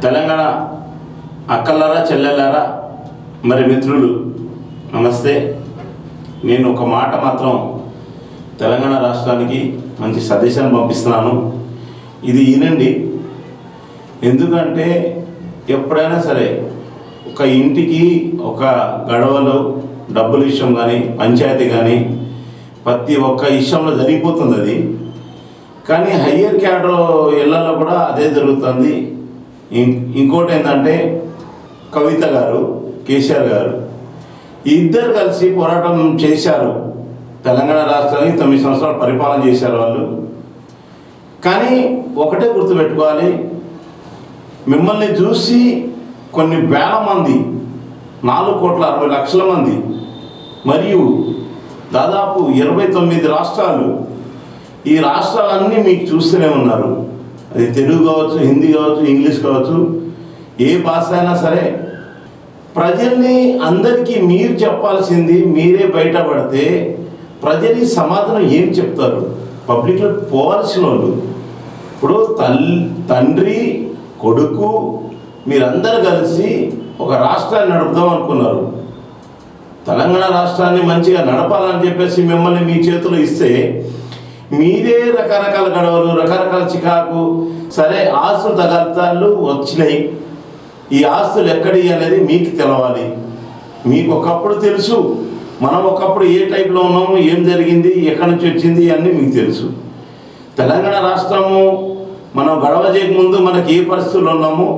తెలంగాణ అక్కలారా చెల్లెలారా మరి మిత్రులు నమస్తే. నేను ఒక మాట మాత్రం తెలంగాణ రాష్ట్రానికి మంచి సందేశాన్ని పంపిస్తున్నాను. ఇది వినండి. ఎందుకంటే ఎప్పుడైనా సరే ఒక ఇంటికి ఒక గడవలో డబ్బుల విషయం కానీ పంచాయతీ కానీ ప్రతి ఒక్క విషయంలో జరిగిపోతుంది అది. కానీ హయ్యర్ క్యాడర్ ఇళ్లలో కూడా అదే జరుగుతుంది. ఇంకోటి ఏంటంటే కవిత గారు, కేసీఆర్ గారు ఇద్దరు కలిసి పోరాటం చేశారు. తెలంగాణ రాష్ట్రానికి 9 సంవత్సరాలు పరిపాలన చేశారు వాళ్ళు. కానీ ఒకటే గుర్తుపెట్టుకోవాలి, మిమ్మల్ని చూసి కొన్ని వేల మంది, 4,60,00,000 మంది మరియు దాదాపు 29 రాష్ట్రాలు, ఈ రాష్ట్రాలన్నీ మీకు చూస్తూనే ఉన్నారు. అది తెలుగు కావచ్చు, హిందీ కావచ్చు, ఇంగ్లీష్ కావచ్చు, ఏ భాష అయినా సరే. ప్రజల్ని అందరికీ మీరు చెప్పాల్సింది మీరే బయటపడితే ప్రజలు సమాధానం ఏం చెప్తారు? పబ్లిక్లో పోవాల్సిన వాళ్ళు. ఇప్పుడు తండ్రి కొడుకు మీరందరూ కలిసి ఒక రాష్ట్రాన్ని నడుపుదాం అనుకున్నారు. తెలంగాణ రాష్ట్రాన్ని మంచిగా నడపాలని చెప్పేసి మిమ్మల్ని మీ చేతిలో ఇస్తే మీరే రకరకాల గొడవలు, రకరకాల చికాకు. సరే, ఆస్తులు తగాదాలు వచ్చినాయి. ఈ ఆస్తులు ఎక్కడి అనేది మీకు తెలవాలి. మీకు ఒకప్పుడు తెలుసు, మనం ఒకప్పుడు ఏ టైప్లో ఉన్నాము, ఏం జరిగింది, ఎక్కడి నుంచి వచ్చింది అన్నీ మీకు తెలుసు. తెలంగాణ రాష్ట్రము మనం గడవ చేయకముందు మనకి ఏ పరిస్థితుల్లో ఉన్నాము,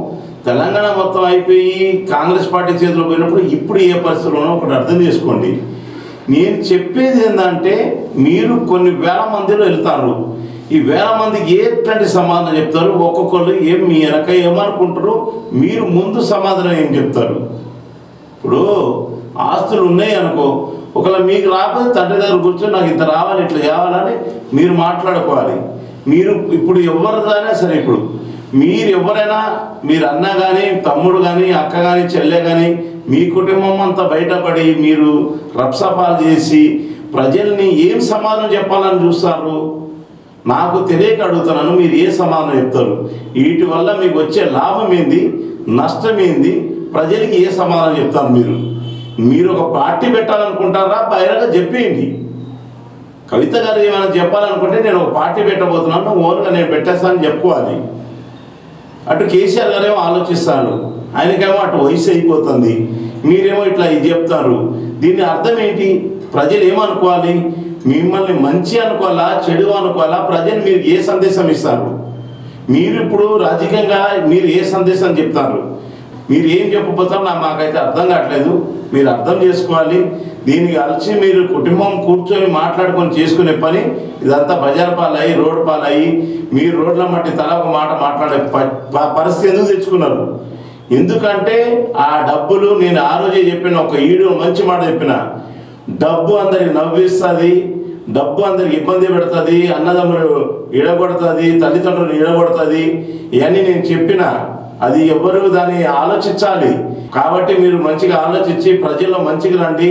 తెలంగాణ మొత్తం అయిపోయి కాంగ్రెస్ పార్టీ చేతిలో పోయినప్పుడు ఇప్పుడు ఏ పరిస్థితుల్లో ఉన్నామో ఒకటి అర్థం చేసుకోండి. నేను చెప్పేది ఏంటంటే, మీరు కొన్ని వేల మందిలో వెళ్తారు. ఈ వేల మందికి ఎట్లాంటి సమాధానం చెప్తారు? ఒక్కొక్కరు ఏం మీ వెనక ఏమనుకుంటారు, మీరు ముందు సమాధానం ఏం చెప్తారు? ఇప్పుడు ఆస్తులు ఉన్నాయి అనుకో, ఒకవేళ మీకు రాకపోతే తండ్రి దగ్గర కూర్చొని నాకు ఇంత రావాలి, ఇట్లా కావాలని మీరు మాట్లాడుకోవాలి. మీరు ఇప్పుడు ఎవరిదైనా సరే, ఇప్పుడు మీరు ఎవరైనా, మీరు అన్న కానీ, తమ్ముడు కానీ, అక్క కానీ, చెల్లె కానీ, మీ కుటుంబం అంతా బయటపడి మీరు రప్సపాలు చేసి ప్రజల్ని ఏం సమాధానం చెప్పాలని చూస్తారు? నాకు తెలియక అడుగుతున్నాను, మీరు ఏ సమాధానం చెప్తారు? వీటి వల్ల మీకు వచ్చే లాభం ఏంది, నష్టం ఏంది, ప్రజలకి ఏ సమాధానం చెప్తారు? మీరు ఒక పార్టీ పెట్టాలనుకుంటారా? బహిరంగ చెప్పేయండి. కవిత గారు ఏమైనా చెప్పాలనుకుంటే నేను ఒక పార్టీ పెట్టబోతున్నాను, ఓన్గా నేను పెట్టేస్తానని చెప్పుకోవాలి. అటు కేసీఆర్ గారేమో ఆలోచిస్తారు, ఆయనకేమో అటు వయసు అయిపోతుంది, మీరేమో ఇట్లా ఇది చెప్తారు. దీని అర్థం ఏంటి? ప్రజలు ఏమనుకోవాలి? మిమ్మల్ని మంచి అనుకోవాలా, చెడు అనుకోవాలా? ప్రజలు మీరు ఏ సందేశం ఇస్తారు? మీరు ఇప్పుడు రాజకీయంగా మీరు ఏ సందేశం చెప్తారు? మీరు ఏం చెప్పబోతారో మాకైతే అర్థం కావట్లేదు. మీరు అర్థం చేసుకోవాలి. దీనికి కలిసి మీరు కుటుంబం కూర్చొని మాట్లాడుకొని చేసుకునే పని ఇదంతా బజార్ పాలయ్యి, రోడ్డు పాలయ్యి, మీరు రోడ్ల మట్టి తల ఒక మాట మాట్లాడే పరిస్థితి ఎందుకు తెచ్చుకున్నారు? ఎందుకంటే ఆ డబ్బులు, నేను ఆ రోజే చెప్పిన ఒక వీడియో మంచి మాట చెప్పిన, డబ్బు అందరికి నవ్విస్తుంది, డబ్బు అందరికి ఇబ్బంది పెడుతుంది, అన్నదమ్ములు ఇడగొడుతుంది, తల్లిదండ్రులు ఇడగొడుతుంది, ఇవన్నీ నేను చెప్పిన. అది ఎవరు దాన్ని ఆలోచించాలి. కాబట్టి మీరు మంచిగా ఆలోచించి ప్రజల్లో మంచిగా రండి,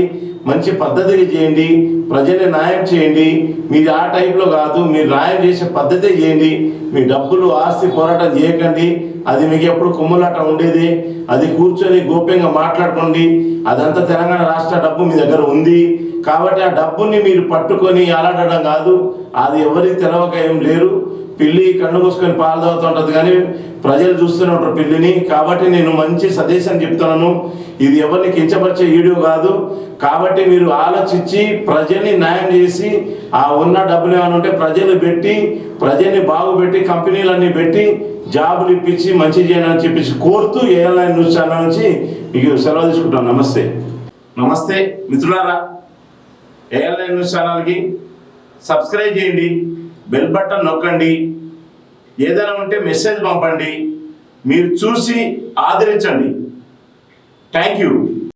మంచి పద్ధతిగా చేయండి, ప్రజల్ని న్యాయం చేయండి. మీరు ఆ టైప్లో కాదు, మీరు న్యాయం చేసే పద్ధతే చేయండి. మీ డబ్బులు ఆస్తి పోరాటం చేయకండి. అది మీకు ఎప్పుడు కుమ్ములాట ఉండేది. అది కూర్చొని గోప్యంగా మాట్లాడుకోండి. అదంతా తెలంగాణ రాష్ట్ర డబ్బు మీ దగ్గర ఉంది. కాబట్టి ఆ డబ్బుని మీరు పట్టుకొని అలాడడం కాదు. అది ఎవరికి తెలవక ఏం లేరు. పిల్లి కన్ను మూసుకొని పాలు తాగుతుంటుంది, కానీ ప్రజలు చూస్తూనే ఉంటారు పిల్లిని. కాబట్టి నేను మంచి సందేశం చెప్తున్నాను. ఇది ఎవరిని కించపరిచే వీడియో కాదు. కాబట్టి మీరు ఆలోచించి ప్రజల్ని న్యాయం చేసి, ఆ ఉన్న డబ్బులు ఏమైనా ఉంటే ప్రజలు పెట్టి, ప్రజల్ని బాగుపెట్టి, కంపెనీలన్నీ పెట్టి జాబులు ఇప్పించి మంచి చేయాలని చెప్పేసి కోరుతూ ఏఎల్ఐ న్యూస్ ఛానల్ నుంచి మీకు సెలవు తీసుకుంటాను. నమస్తే. నమస్తే మిత్రులారా, ఏఎల్ఐ న్యూస్ ఛానల్కి సబ్స్క్రైబ్ చేయండి, బెల్ బటన్ నొక్కండి, ఏదైనా ఉంటే మెసేజ్ పంపండి, మీరు చూసి ఆదరించండి. Thank you.